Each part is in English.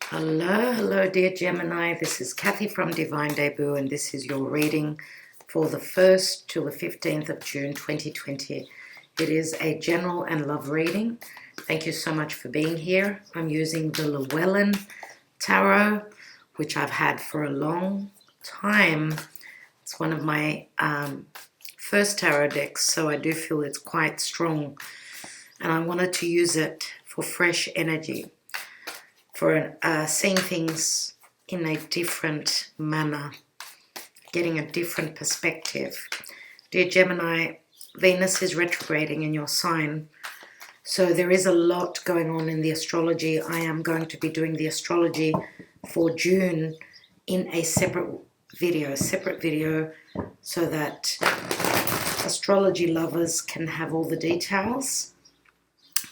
Hello, dear Gemini. This is Kathy from Divine Debut, and this is your reading for the 1st till the 15th of June 2020. It is a general and love reading. Thank you so much for being here. I'm using the Llewellyn Tarot, which I've had for a long time. It's one of my first tarot decks, so I do feel it's quite strong. And I wanted to use it for fresh energy, for seeing things in a different manner, getting a different perspective. Dear Gemini, Venus is retrograding in your sign, so there is a lot going on in the astrology. I am going to be doing the astrology for June in a separate video, so that astrology lovers can have all the details.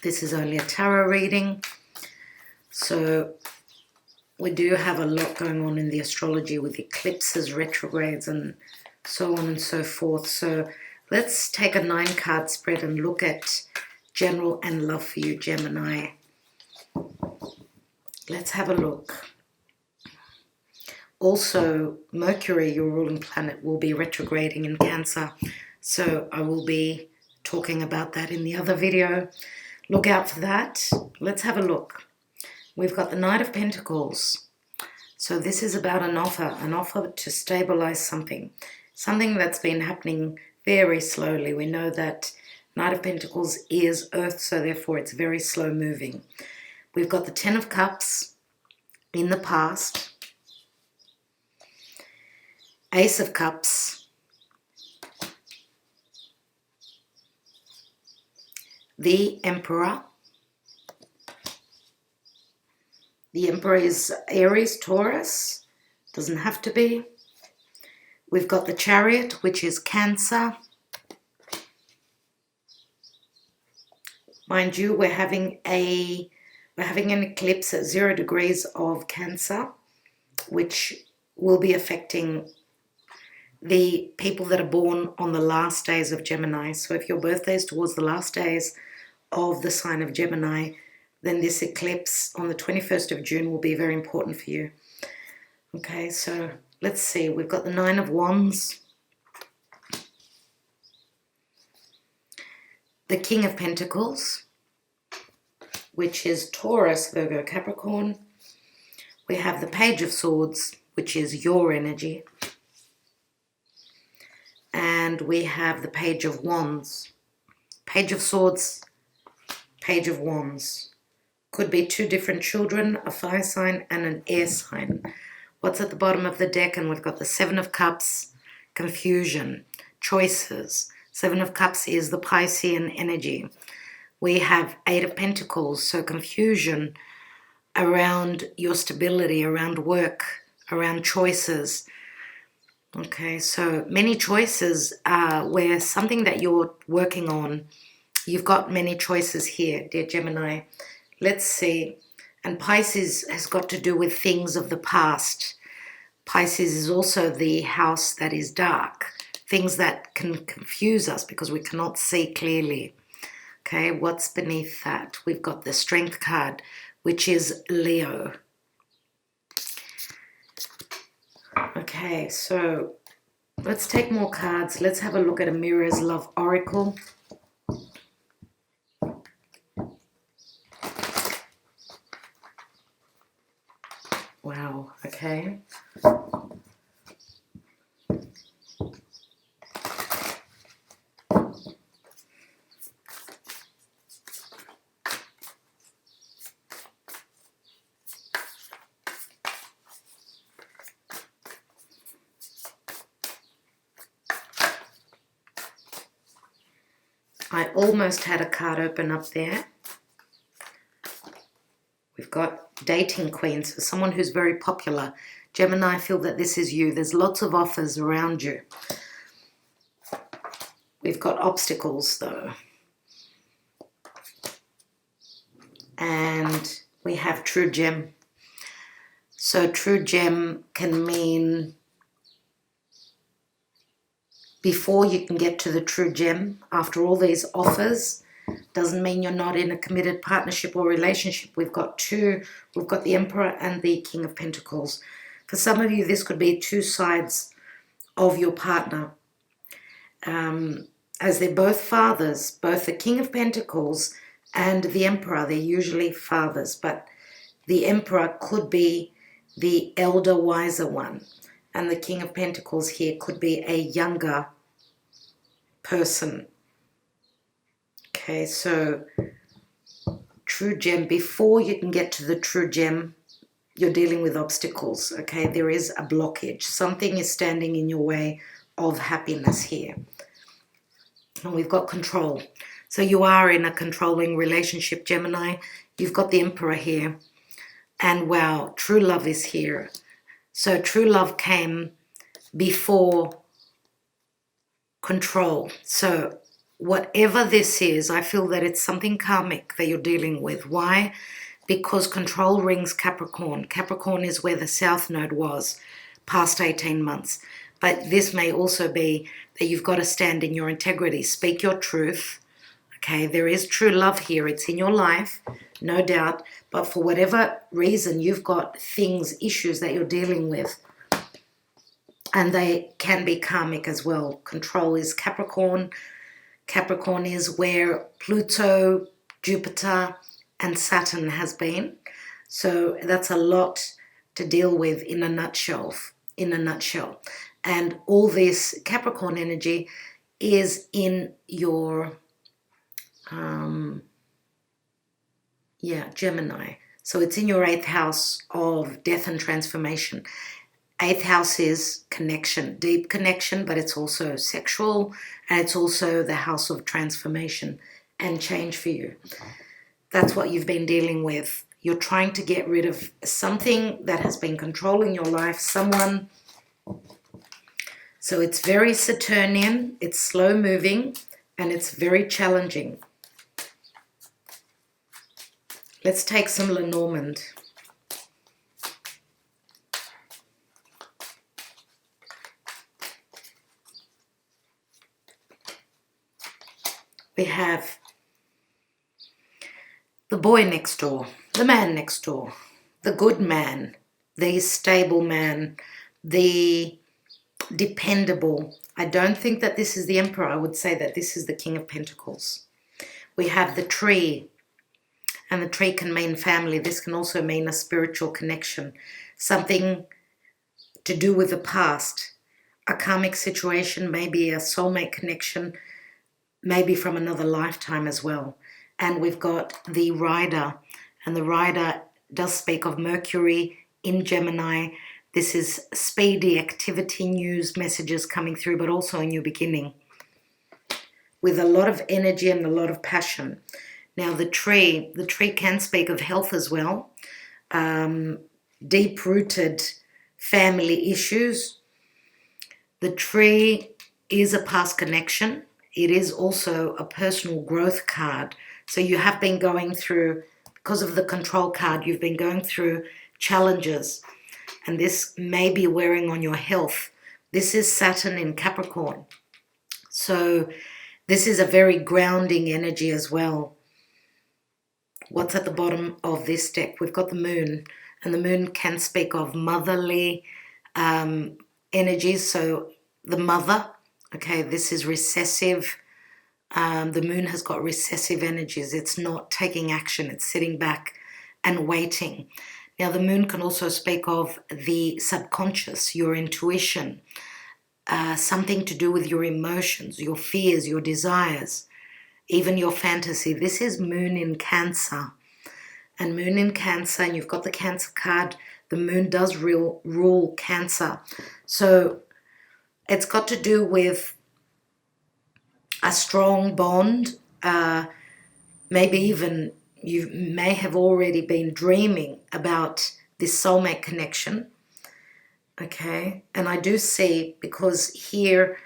This is only a tarot reading. So we do have a lot going on in the astrology with eclipses, retrogrades, and so on and so forth. So let's take a 9-card spread and look at general and love for you, Gemini. Let's have a look. Also, Mercury, your ruling planet, will be retrograding in Cancer. So I will be talking about that in the other video. Look out for that. Let's have a look. We've got the Knight of Pentacles. So this is about an offer to stabilize something that's been happening very slowly. We know that Knight of Pentacles is Earth, so therefore it's very slow moving. We've got the 10 of Cups in the past, Ace of Cups, the Emperor. The Emperor is Aries, Taurus, doesn't have to be. We've got the Chariot, which is Cancer. Mind you, we're having an eclipse at 0 degrees of Cancer, which will be affecting the people that are born on the last days of Gemini. So if your birthday is towards the last days of the sign of Gemini, then this eclipse on the 21st of June will be very important for you. Okay, so let's see. We've got the 9 of Wands, the King of Pentacles, which is Taurus, Virgo, Capricorn. We have the Page of Swords, which is your energy. And we have the Page of Wands. Page of Swords, Page of Wands. Could be 2 different children, a fire sign and an air sign. What's at the bottom of the deck? And we've got the 7 of Cups, confusion, choices. 7 of Cups is the Piscean energy. We have 8 of Pentacles, so confusion around your stability, around work, around choices. Okay, so many choices where something that you're working on, you've got many choices here, dear Gemini. Let's see. And Pisces has got to do with things of the past. Pisces is also the house that is dark. Things that can confuse us because we cannot see clearly. Okay, what's beneath that? We've got the Strength card, which is Leo. Okay, so let's take more cards. Let's have a look at Amira's Love Oracle. Wow, okay. I almost had a card open up there. We've got Dating Queens, for someone who's very popular. Gemini, feel that this is you. There's lots of offers around you. We've got obstacles though. And we have True Gem. So True Gem can mean before you can get to the True Gem, after all these offers, Doesn't mean you're not in a committed partnership or relationship. We've got the Emperor and the King of Pentacles. For some of you, this could be two sides of your partner. As they're both fathers, both the King of Pentacles and the Emperor, they're usually fathers, but the Emperor could be the elder, wiser one. And the King of Pentacles here could be a younger person. Okay, so true gem. Before you can get to the true gem, you're dealing with obstacles. Okay, there is a blockage. Something is standing in your way of happiness here. And we've got control. So you are in a controlling relationship, Gemini. You've got the Emperor here. And wow, true love is here. So true love came before control. So whatever this is, I feel that it's something karmic that you're dealing with. Why? Because control rings Capricorn. Capricorn is where the South Node was past 18 months. But this may also be that you've got to stand in your integrity. Speak your truth. Okay, there is true love here. It's in your life, no doubt. But for whatever reason, you've got issues that you're dealing with. And they can be karmic as well. Control is Capricorn. Capricorn is where Pluto, Jupiter, and Saturn has been. So that's a lot to deal with in a nutshell. And all this Capricorn energy is in your Gemini. So it's in your 8th house of death and transformation. 8th house is connection, deep connection, but it's also sexual, and it's also the house of transformation and change for you. That's what you've been dealing with. You're trying to get rid of something that has been controlling your life, someone. So it's very Saturnian, it's slow moving, and it's very challenging. Let's take some Lenormand. We have the boy next door, the man next door, the good man, the stable man, the dependable. I don't think that this is the Emperor. I would say that this is the King of Pentacles. We have the tree, and the tree can mean family. This can also mean a spiritual connection, something to do with the past, a karmic situation, maybe a soulmate connection, maybe from another lifetime as well. And we've got the rider, and the rider does speak of Mercury in Gemini. This is speedy activity, news, messages coming through, but also a new beginning with a lot of energy and a lot of passion. Now the tree can speak of health as well, deep-rooted family issues. The tree is a past connection. It is also a personal growth card. So you have been going through, because of the control card, you've been going through challenges. And this may be wearing on your health. This is Saturn in Capricorn. So this is a very grounding energy as well. What's at the bottom of this deck? We've got the moon. And the moon can speak of motherly energies. So the mother, okay, this is recessive. The moon has got recessive energies. It's not taking action. It's sitting back and waiting. Now, the moon can also speak of the subconscious, your intuition, something to do with your emotions, your fears, your desires, even your fantasy. This is moon in Cancer. And moon in Cancer, and you've got the Cancer card, the moon does rule Cancer. So it's got to do with a strong bond, maybe even you may have already been dreaming about this soulmate connection, okay? And I do see, because here,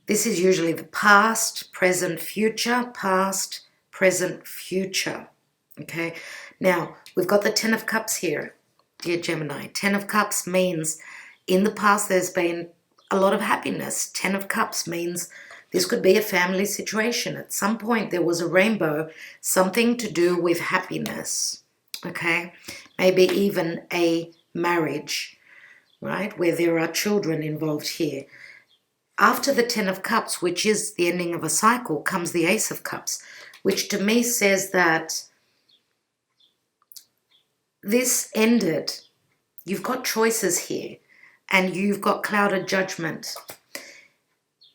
this is usually the past, present, future, past, present, future, okay? Now, we've got the 10 of Cups here, dear Gemini. 10 of Cups means in the past there's been a lot of happiness. 10 of Cups means This could be a family situation. At some point there was a rainbow, something to do with happiness, okay? Maybe even a marriage, right, where there are children involved here. After the Ten of Cups, which is the ending of a cycle, comes the Ace of Cups, which to me says that this ended. You've got choices here, and you've got clouded judgment.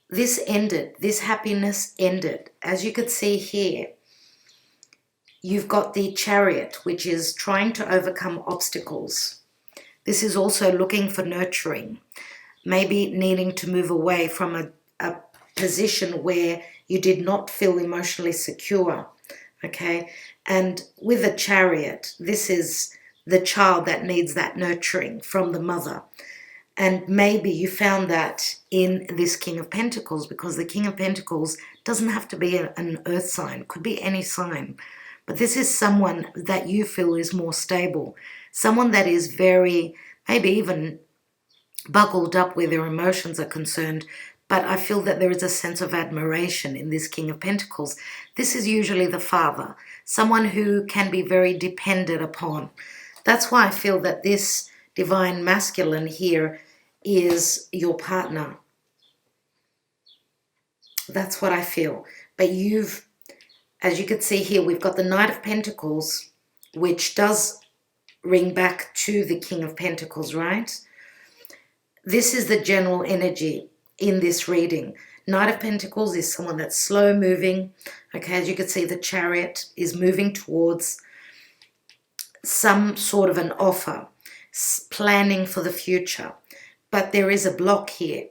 This ended. This happiness ended. As you could see here, you've got the Chariot, which is trying to overcome obstacles. This is also looking for nurturing, maybe needing to move away from a position where you did not feel emotionally secure, okay? And with a Chariot, this is the child that needs that nurturing from the mother. And maybe you found that in this King of Pentacles, because the King of Pentacles doesn't have to be an earth sign, could be any sign. But this is someone that you feel is more stable, someone that is very, maybe even buckled up where their emotions are concerned. But I feel that there is a sense of admiration in this King of Pentacles. This is usually the father, someone who can be very depended upon. That's why I feel that this divine masculine here is your partner. That's what I feel. But you've, as you can see here, we've got the Knight of Pentacles, which does ring back to the King of Pentacles, right? This is the general energy in this reading. Knight of Pentacles is someone that's slow moving. Okay, as you can see, the Chariot is moving towards some sort of an offer, planning for the future. But there is a block here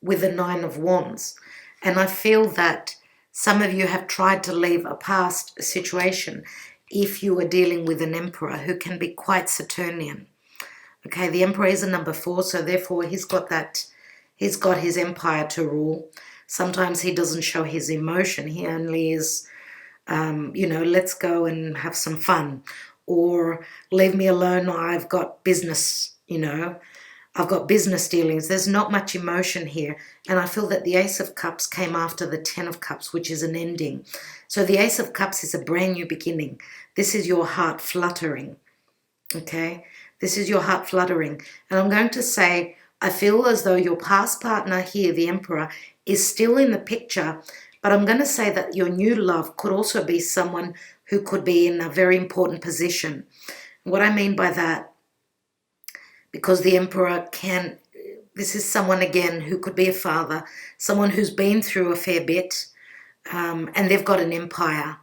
with the Nine of Wands. And I feel that some of you have tried to leave a past situation if you are dealing with an Emperor who can be quite Saturnian. Okay, the Emperor is a number 4, so therefore he's got his empire to rule. Sometimes he doesn't show his emotion. He only is, let's go and have some fun. Or leave me alone, I've got business, I've got business dealings. There's not much emotion here. And I feel that the Ace of Cups came after the Ten of Cups, which is an ending. So the Ace of Cups is a brand new beginning. This is your heart fluttering, okay? This is your heart fluttering. And I'm going to say, I feel as though your past partner here, the Emperor, is still in the picture. But I'm going to say that your new love could also be someone who could be in a very important position. What I mean by that, because the Emperor this is someone again who could be a father, someone who's been through a fair bit, and they've got an empire.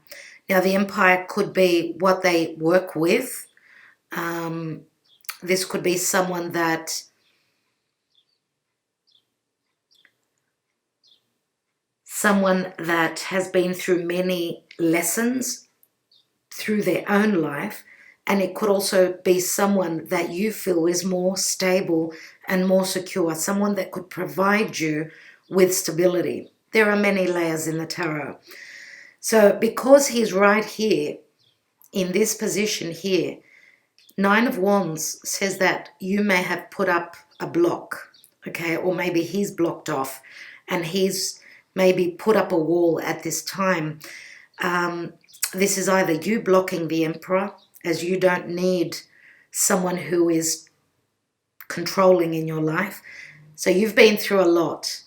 Now the empire could be what they work with. This could be someone that has been through many lessons through their own life, and it could also be someone that you feel is more stable and more secure, someone that could provide you with stability. There are many layers in the tarot. So because he's right here in this position here, Nine of Wands says that you may have put up a block, okay, or maybe he's blocked off and he's maybe put up a wall at this time. This is either you blocking the Emperor, as you don't need someone who is controlling in your life. So you've been through a lot.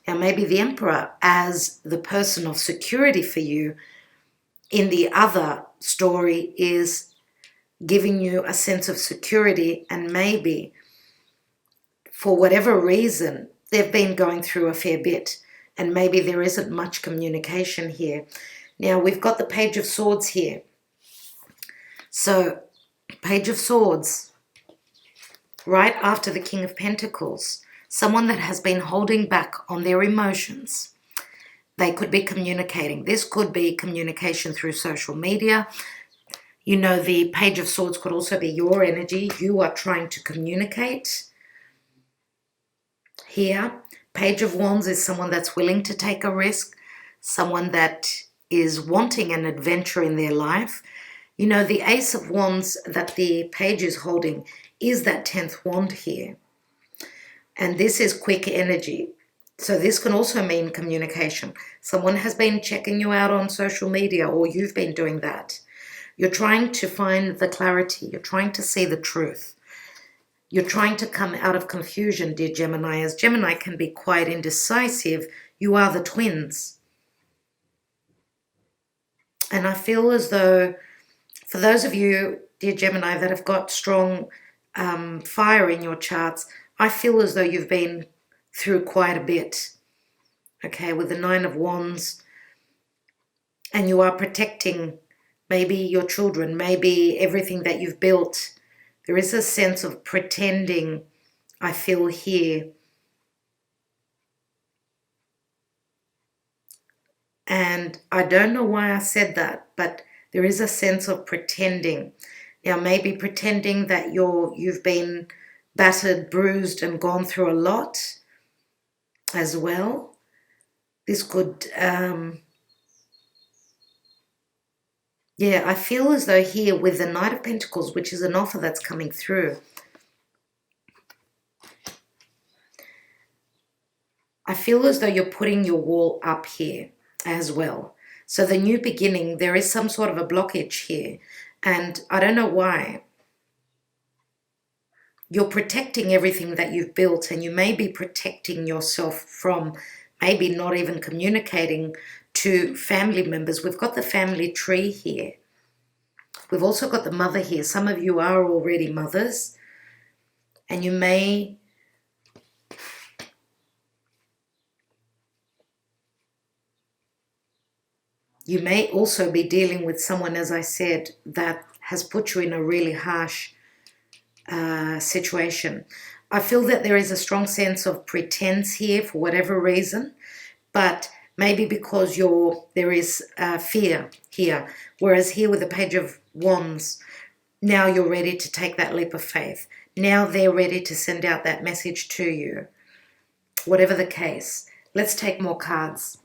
Now maybe the Emperor, as the person of security for you in the other story, is giving you a sense of security, and maybe for whatever reason they've been going through a fair bit and maybe there isn't much communication here. Now we've got the Page of Swords here. So Page of Swords, right after the King of Pentacles, someone that has been holding back on their emotions. They could be communicating. This could be communication through social media. The Page of Swords could also be your energy. You are trying to communicate. Here, Page of Wands is someone that's willing to take a risk, someone that is wanting an adventure in their life. The Ace of Wands that the Page is holding is that 10th wand here. And this is quick energy. So this can also mean communication. Someone has been checking you out on social media, or you've been doing that. You're trying to find the clarity. You're trying to see the truth. You're trying to come out of confusion, dear Gemini, as Gemini can be quite indecisive. You are the twins. And I feel as though, for those of you, dear Gemini, that have got strong fire in your charts, I feel as though you've been through quite a bit, okay, with the Nine of Wands, and you are protecting maybe your children, maybe everything that you've built. There is a sense of pretending, I feel here. And I don't know why I said that, but there is a sense of pretending. Now, maybe pretending that you've been battered, bruised, and gone through a lot as well. This could, yeah, I feel as though here with the Knight of Pentacles, which is an offer that's coming through, I feel as though you're putting your wall up here as well. So the new beginning, there is some sort of a blockage here. And I don't know why. You're protecting everything that you've built, and you may be protecting yourself from maybe not even communicating to family members. We've got the family tree here. We've also got the mother here. Some of you are already mothers, and you may also be dealing with someone, as I said, that has put you in a really harsh situation. I feel that there is a strong sense of pretense here for whatever reason, but maybe because there is fear here. Whereas here with the Page of Wands, now you're ready to take that leap of faith. Now they're ready to send out that message to you. Whatever the case, let's take more cards.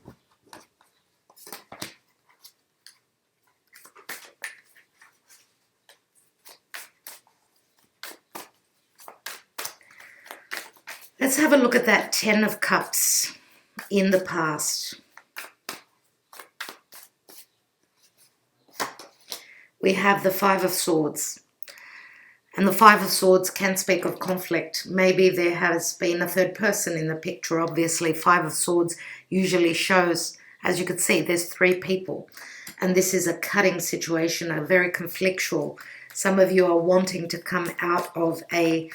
Let's have a look at that Ten of Cups in the past. We have the Five of Swords. And the Five of Swords can speak of conflict. Maybe there has been a third person in the picture, obviously. Five of Swords usually shows, as you can see, there's three people. And this is a cutting situation, a very conflictual. Some of you are wanting to come out of a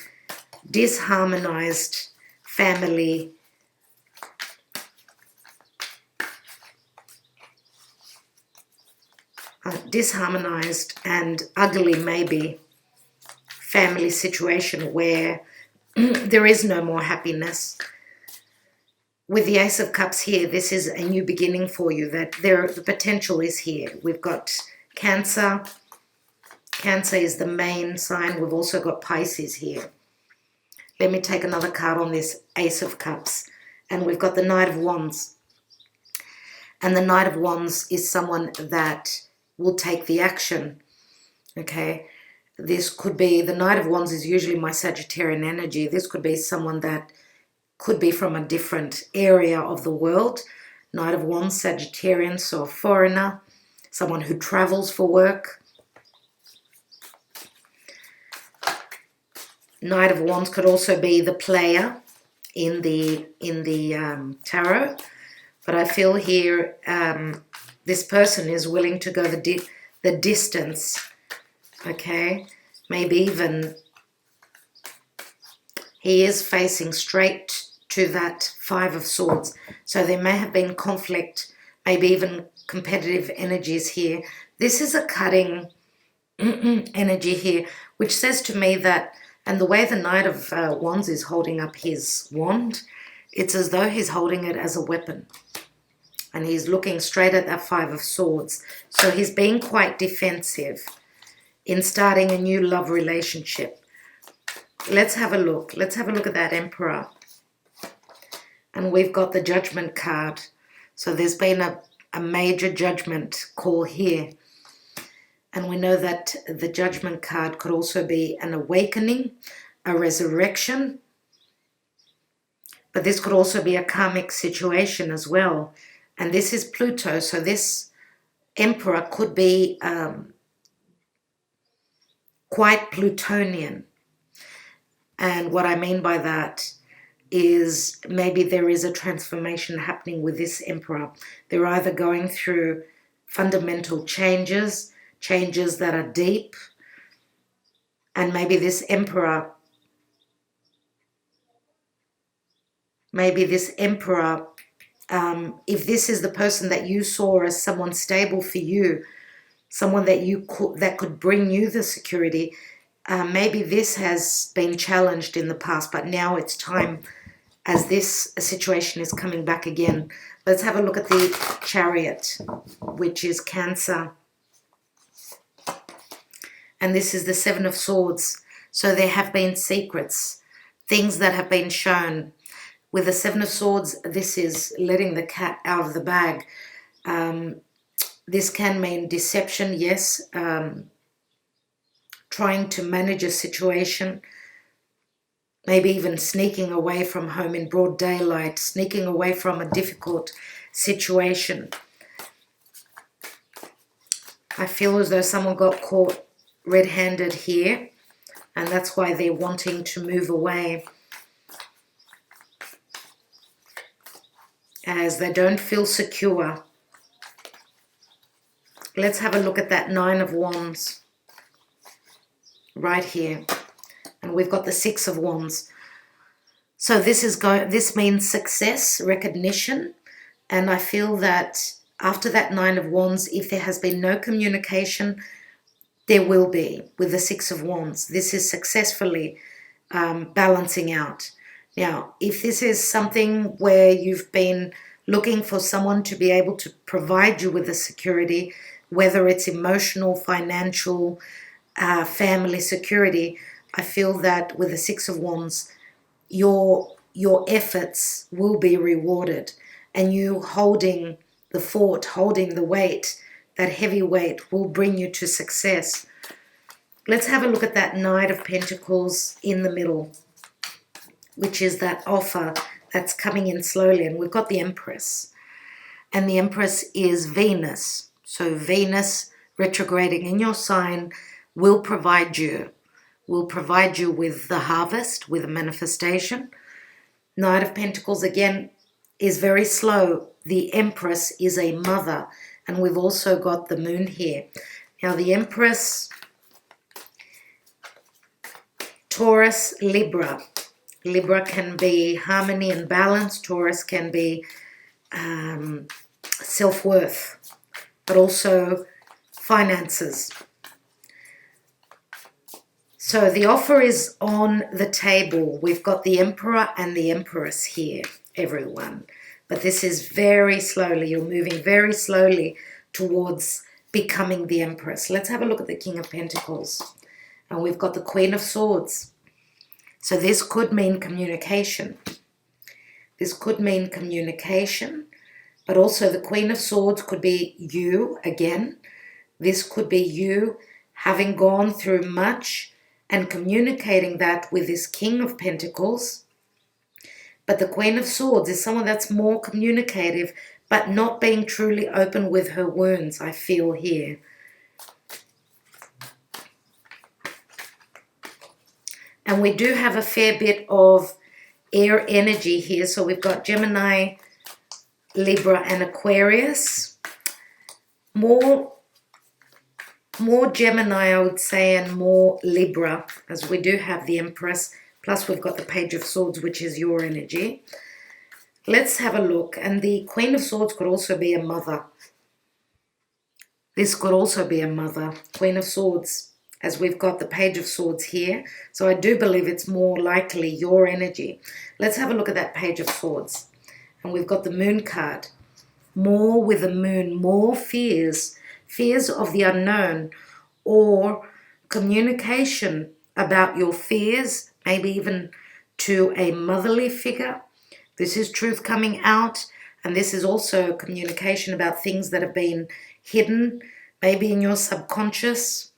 disharmonized family, disharmonized and ugly maybe family situation where there is no more happiness. With the Ace of Cups here, this is a new beginning for you, that the potential is here. We've got Cancer. Cancer is the main sign. We've also got Pisces here. Let me take another card on this Ace of Cups. And we've got the Knight of Wands. And the Knight of Wands is someone that will take the action. Okay? This could be, the Knight of Wands is usually my Sagittarian energy. This could be someone that could be from a different area of the world. Knight of Wands, Sagittarian, so a foreigner. Someone who travels for work. Knight of Wands could also be the player in the tarot, but I feel here this person is willing to go the distance. Okay, maybe even he is facing straight to that Five of Swords. So there may have been conflict, maybe even competitive energies here. This is a cutting energy here, which says to me that. And the way the Knight of Wands is holding up his wand, it's as though he's holding it as a weapon. And he's looking straight at that Five of Swords. So he's being quite defensive in starting a new love relationship. Let's have a look. Let's have a look at that Emperor. And we've got the Judgment card. So there's been a major judgment call here. And we know that the Judgment card could also be an awakening, a resurrection. But this could also be a karmic situation as well. And this is Pluto. So this Emperor could be quite Plutonian. And what I mean by that is maybe there is a transformation happening with this Emperor. They're either going through fundamental changes that are deep, and maybe this Emperor, if this is the person that you saw as someone stable for you, someone that could bring you the security, maybe this has been challenged in the past, but now it's time, as this situation is coming back again. Let's have a look at the Chariot, which is Cancer. And this is the Seven of Swords. So there have been secrets, things that have been shown. With the Seven of Swords, this is letting the cat out of the bag. This can mean deception, yes. Trying to manage a situation. Maybe even sneaking away from home in broad daylight. Sneaking away from a difficult situation. I feel as though someone got caught red-handed here, and that's why they're wanting to move away, as they don't feel secure. Let's have a look at that Nine of Wands right here, and we've got the Six of Wands. So this means success, recognition, and I feel that after that Nine of Wands, if there has been no communication, there will be with the Six of Wands. This is successfully balancing out. Now, if this is something where you've been looking for someone to be able to provide you with the security, whether it's emotional, financial, family security, I feel that with the Six of Wands, your efforts will be rewarded, and you holding the fort, holding the weight, that heavy weight will bring you to success. Let's have a look at that Knight of Pentacles in the middle, which is that offer that's coming in slowly. And we've got the Empress. And the Empress is Venus. So Venus retrograding in your sign will provide you with the harvest, with a manifestation. Knight of Pentacles, again, is very slow. The Empress is a mother. And we've also got the Moon here. Now the Empress, Taurus, Libra. Libra can be harmony and balance. Taurus can be self-worth, but also finances. So the offer is on the table. We've got the Emperor and the Empress here, everyone. But this is very slowly. You're moving very slowly towards becoming the Empress. Let's have a look at the King of Pentacles. And we've got the Queen of Swords. So this could mean communication. This could mean communication. But also the Queen of Swords could be you again. This could be you having gone through much and communicating that with this King of Pentacles. But the Queen of Swords is someone that's more communicative, but not being truly open with her wounds, I feel here. And we do have a fair bit of air energy here. So we've got Gemini, Libra, and Aquarius. More Gemini, I would say, and more Libra, as we do have the Empress. Plus we've got the Page of Swords, which is your energy. Let's have a look. And the Queen of Swords could also be a mother. This could also be a mother. Queen of Swords, as we've got the Page of Swords here. So I do believe it's more likely your energy. Let's have a look at that Page of Swords. And we've got the Moon card. More with the Moon, more fears. Fears of the unknown, or communication about your fears, maybe even to a motherly figure. This is truth coming out, and this is also communication about things that have been hidden, maybe in your subconscious.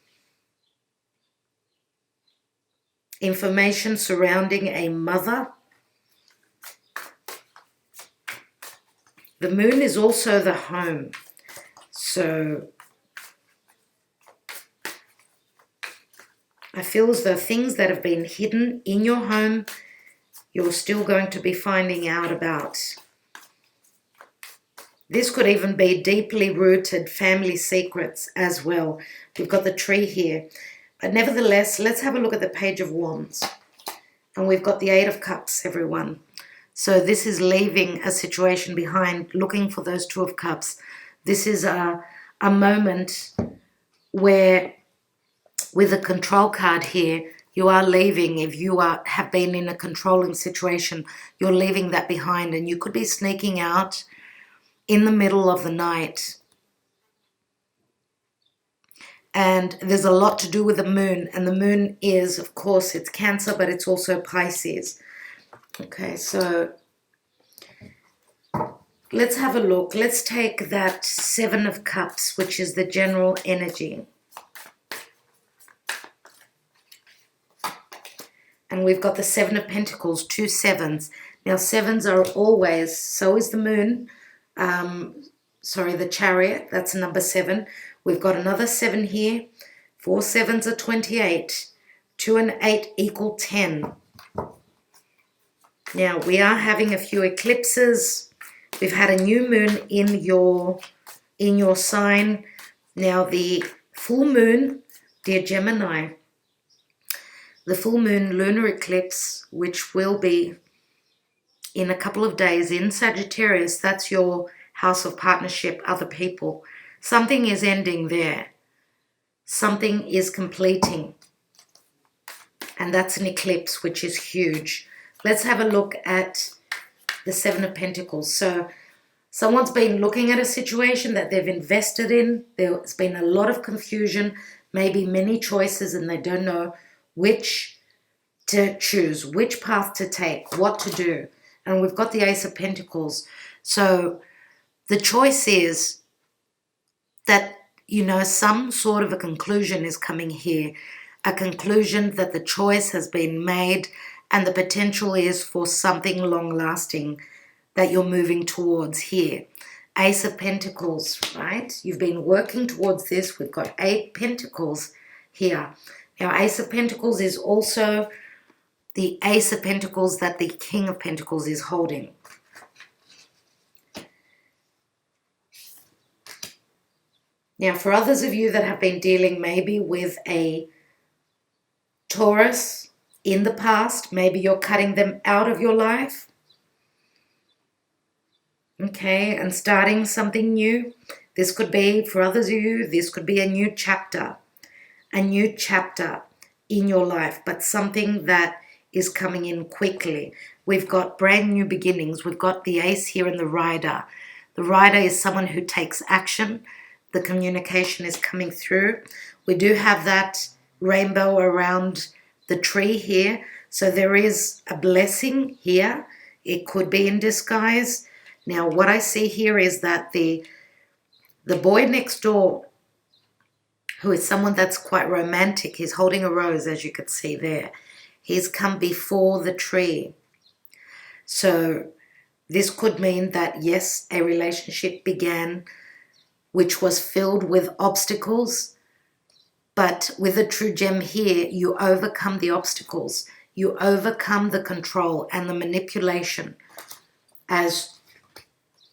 Information surrounding a mother. The moon is also the home. So I feel as though things that have been hidden in your home, you're still going to be finding out about. This could even be deeply rooted family secrets as well. We've got the tree here. But nevertheless, let's have a look at the Page of Wands. And we've got the Eight of Cups, everyone. So this is leaving a situation behind, looking for those Two of Cups. This is a moment where, with the Control card here, you are leaving. If you have been in a controlling situation, you're leaving that behind. And you could be sneaking out in the middle of the night. And there's a lot to do with the moon. And the moon is, of course, it's Cancer, but it's also Pisces. Okay, so let's have a look. Let's take that Seven of Cups, which is the general energy. And we've got the Seven of Pentacles, 2 sevens. Now, sevens are always, so is the moon. The Chariot, that's number 7. We've got another 7 here. 4 sevens are 28. 2 and 8 equal 10. Now, we are having a few eclipses. We've had a new moon in your sign. Now, the full moon, dear Gemini, the full moon lunar eclipse, which will be in a couple of days in Sagittarius, that's your house of partnership, other people. Something is ending there. Something is completing. And that's an eclipse, which is huge. Let's have a look at the Seven of Pentacles. So someone's been looking at a situation that they've invested in. There's been a lot of confusion, maybe many choices, and they don't know which to choose, which path to take, what to do. And we've got the Ace of Pentacles. So the choice is that, some sort of a conclusion is coming here. A conclusion that the choice has been made and the potential is for something long-lasting that you're moving towards here. Ace of Pentacles, right? You've been working towards this. We've got 8 Pentacles here. Now, Ace of Pentacles is also the Ace of Pentacles that the King of Pentacles is holding. Now, for others of you that have been dealing maybe with a Taurus in the past, maybe you're cutting them out of your life. Okay, and starting something new. This could be, for others of you, this could be a new chapter in your life, but something that is coming in quickly. We've got brand new beginnings. We've got the Ace here and the Rider. The Rider is someone who takes action. The communication is coming through. We do have that rainbow around the tree here. So there is a blessing here. It could be in disguise. Now, what I see here is that the boy next door, who is someone that's quite romantic, he's holding a rose, as you could see there. He's come before the tree. So this could mean that, yes, a relationship began which was filled with obstacles. But with a true gem here, you overcome the obstacles. You overcome the control and the manipulation.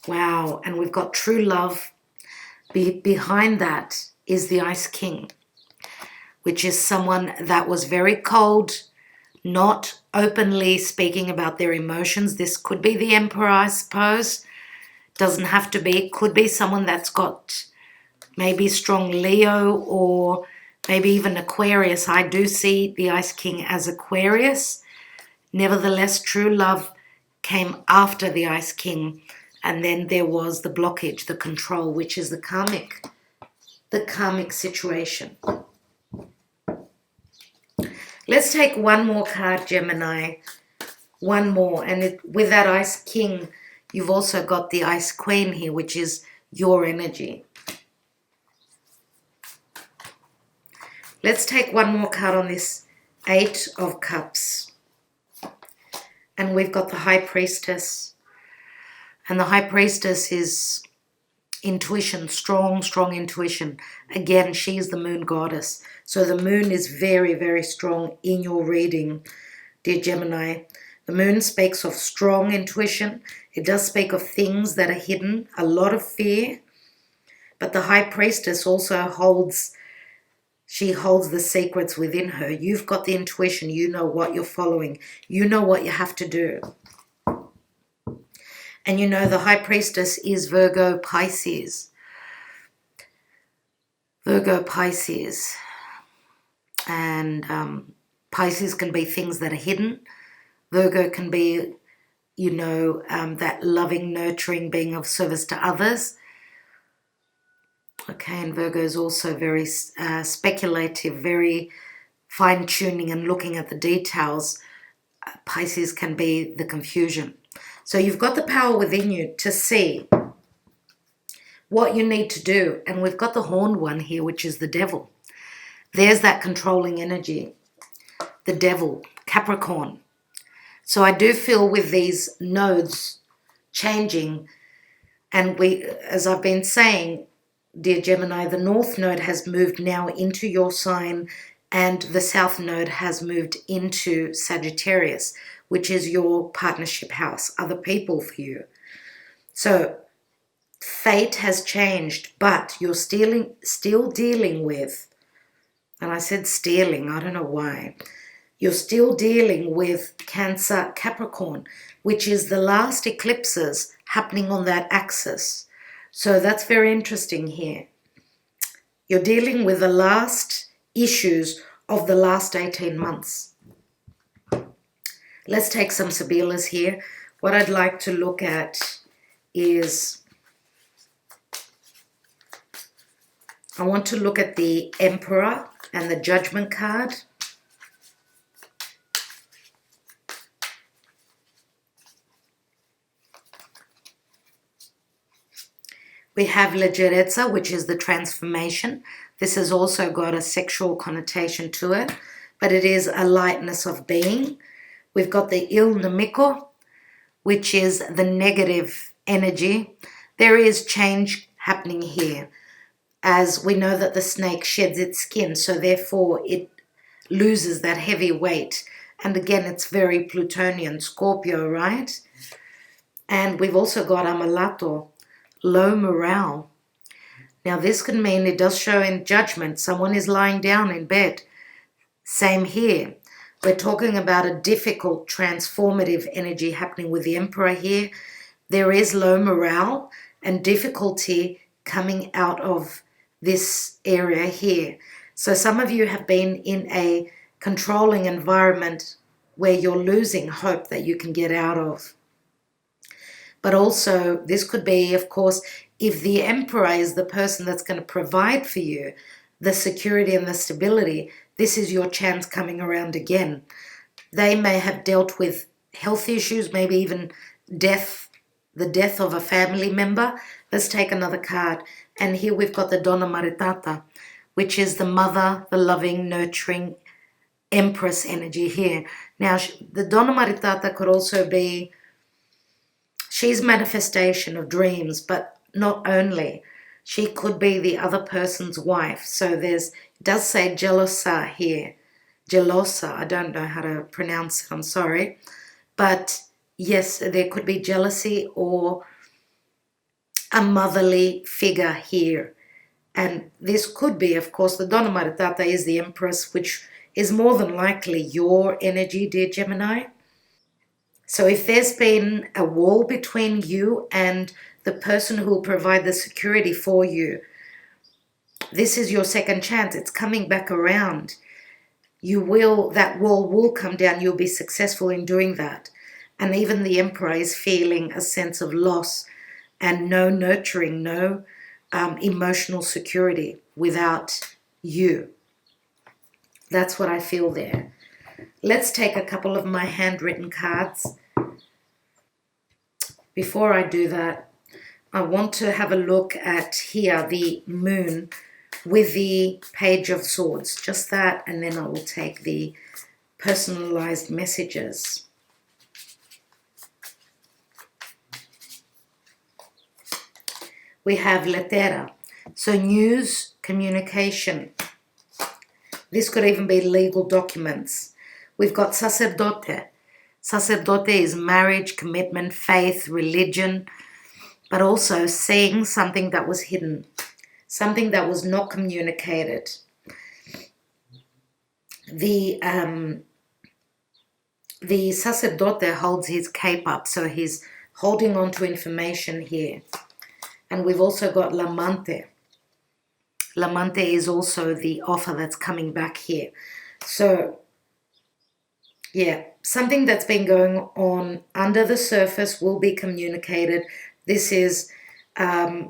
Wow, and we've got true love. Behind that is the Ice King, which is someone that was very cold, not openly speaking about their emotions. This could be the Emperor, I suppose. Doesn't have to be. It could be someone that's got maybe strong Leo or maybe even Aquarius. I do see the Ice King as Aquarius. Nevertheless, true love came after the Ice King. And then there was the blockage, the control, which is the karmic situation. Let's take one more card, Gemini. One more. And with that Ice King, you've also got the Ice Queen here, which is your energy. Let's take one more card on this 8 of Cups. And we've got the High Priestess. And the High Priestess is intuition, strong intuition. Again, she is the moon goddess. So the moon is very, very strong in your reading, dear Gemini. The moon speaks of strong intuition. It does speak of things that are hidden, a lot of fear. But the High Priestess also holds the secrets within her. You've got the intuition. You know what you're following. You know what you have to do. And you know the High Priestess is Virgo Pisces. Virgo Pisces. And Pisces can be things that are hidden. Virgo can be, you know, that loving, nurturing, being of service to others. Okay, and Virgo is also very speculative, very fine-tuning and looking at the details. Pisces can be the confusion. So you've got the power within you to see what you need to do. And we've got the horned one here, which is the devil. There's that controlling energy. The devil, Capricorn. So I do feel with these nodes changing, and as I've been saying, dear Gemini, the North Node has moved now into your sign, and the South Node has moved into Sagittarius, which is your partnership house, other people for you. So fate has changed, but you're still dealing with, and I said stealing, I don't know why, you're still dealing with Cancer, Capricorn, which is the last eclipses happening on that axis. So that's very interesting here. You're dealing with the last issues of the last 18 months. Let's take some Sibillas here. What I'd like to look at is, I want to look at the Emperor and the Judgment card. We have Leggerezza, which is the transformation. This has also got a sexual connotation to it, but it is a lightness of being. We've got the Il Nemico, which is the negative energy. There is change happening here, as we know that the snake sheds its skin, so therefore it loses that heavy weight. And again, it's very Plutonian, Scorpio, right? And we've also got Amalato, low morale. Now this can mean, it does show in Judgment, someone is lying down in bed. Same here. We're talking about a difficult transformative energy happening with the Emperor here. There is low morale and difficulty coming out of this area here. So some of you have been in a controlling environment where you're losing hope that you can get out of. But also, this could be, of course, if the Emperor is the person that's going to provide for you the security and the stability, this is your chance coming around again. They may have dealt with health issues, maybe even death, the death of a family member. Let's take another card. And here we've got the Donna Maritata, which is the mother, the loving, nurturing Empress energy here. Now, the Donna Maritata could also be, she's manifestation of dreams, but not only. She could be the other person's wife. So it does say gelosa here. Gelosa, I don't know how to pronounce it, I'm sorry. But yes, there could be jealousy or a motherly figure here. And this could be, of course, the Donna Maritata is the Empress, which is more than likely your energy, dear Gemini. So if there's been a wall between you and the person who will provide the security for you, this is your second chance. It's coming back around. That wall will come down. You'll be successful in doing that. And even the Emperor is feeling a sense of loss and no nurturing, no emotional security without you. That's what I feel there. Let's take a couple of my handwritten cards. Before I do that, I want to have a look at here, the moon with the Page of Swords. Just that, and then I will take the personalized messages. We have lettera. So news, communication. This could even be legal documents. We've got sacerdote. Sacerdote is marriage, commitment, faith, religion, but also seeing something that was hidden, something that was not communicated. The sacerdote holds his cape up, so he's holding on to information here. And we've also got l'amante. L'amante is also the offer that's coming back here. So, yeah, something that's been going on under the surface will be communicated. This is a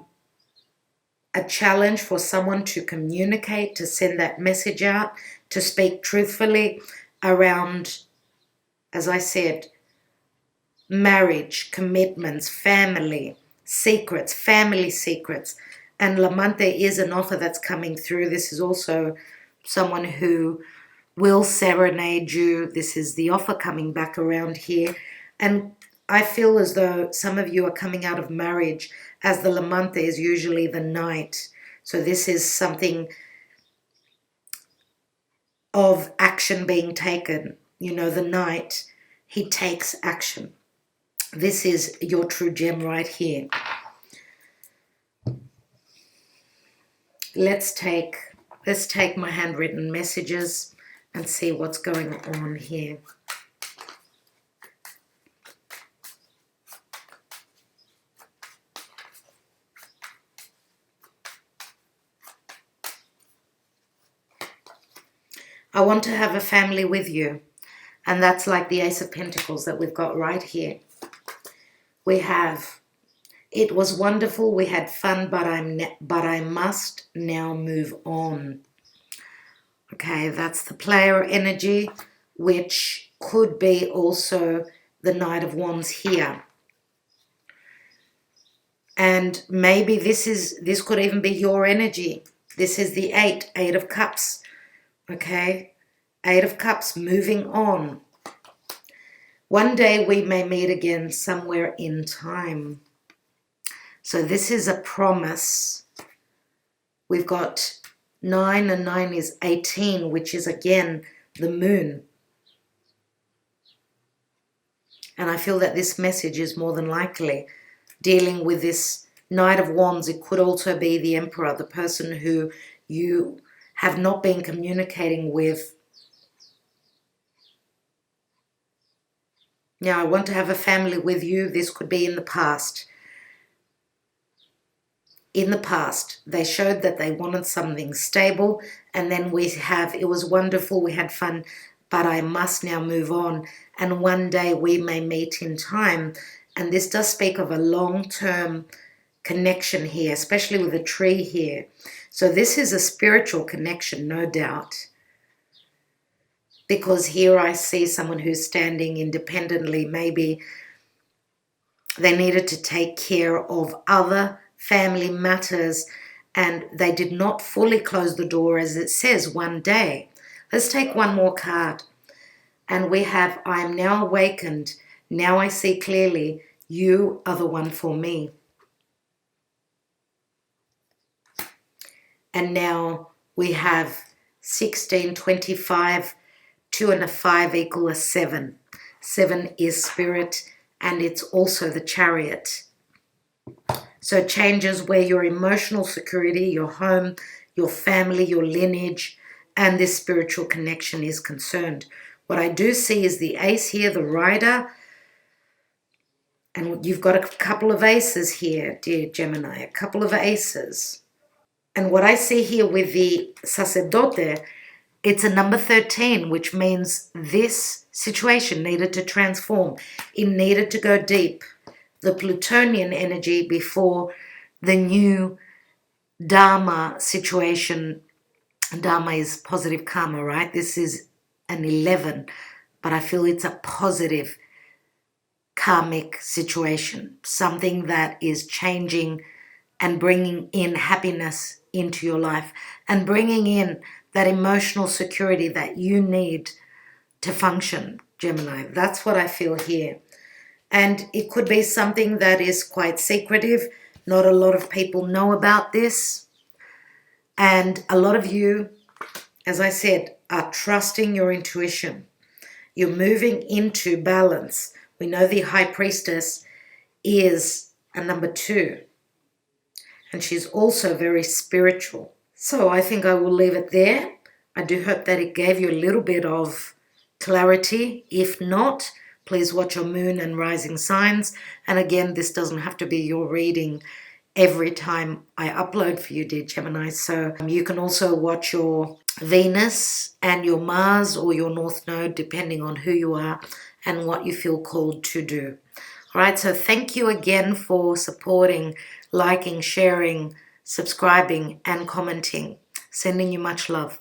challenge for someone to communicate, to send that message out, to speak truthfully around, as I said, marriage, commitments, family, secrets, family secrets. And l'amante is an offer that's coming through. This is also someone who will serenade you. This is the offer coming back around here. And I feel as though some of you are coming out of marriage, as the l'amante is usually the knight. So this is something of action being taken. You know, the knight, he takes action. This is your true gem right here. Let's take my handwritten messages and see what's going on here. I want to have a family with you. And that's like the Ace of Pentacles that we've got right here. We have, it was wonderful, we had fun, but I must now move on. Okay, that's the player energy, which could be also the Knight of Wands here. And maybe this could even be your energy. This is the Eight of Cups. Okay, Eight of Cups, moving on. One day we may meet again somewhere in time. So this is a promise. We've got 9 and 9 is 18, which is again the moon. And I feel that this message is more than likely dealing with this Knight of Wands. It could also be the Emperor, the person who you have not been communicating with. Now, I want to have a family with you. This could be in the past. In the past, they showed that they wanted something stable, and then we have, it was wonderful, we had fun, but I must now move on, and one day we may meet in time. And this does speak of a long-term connection here, especially with a tree here. So this is a spiritual connection, no doubt. Because here I see someone who's standing independently. Maybe they needed to take care of other family matters and they did not fully close the door, as it says, one day. Let's take one more card. And we have, I am now awakened. Now I see clearly. You are the one for me. And now we have 16, 25, 2 and a 5 equal a 7. 7 is spirit, and it's also the Chariot. So it changes where your emotional security, your home, your family, your lineage, and this spiritual connection is concerned. What I do see is the Ace here, the Rider, and you've got a couple of aces here, dear Gemini, a couple of aces. And what I see here with the Sacerdote, it's a number 13, which means this situation needed to transform. It needed to go deep. The Plutonian energy before the new Dharma situation. Dharma is positive karma, right? This is an 11, but I feel it's a positive karmic situation. Something that is changing and bringing in happiness into your life and bringing in that emotional security that you need to function, Gemini. That's what I feel here. And it could be something that is quite secretive, Not a lot of people know about this. And a lot of you, as I said, are trusting your intuition. You're moving into balance. We know the High Priestess is a number 2. And she's also very spiritual. So I think I will leave it there. I do hope that it gave you a little bit of clarity. If not, please watch your moon and rising signs. And again, this doesn't have to be your reading every time I upload for you, dear Gemini. So you can also watch your Venus and your Mars or your North Node, depending on who you are and what you feel called to do. All right, so thank you again for supporting, liking, sharing, subscribing, and commenting. Sending you much love.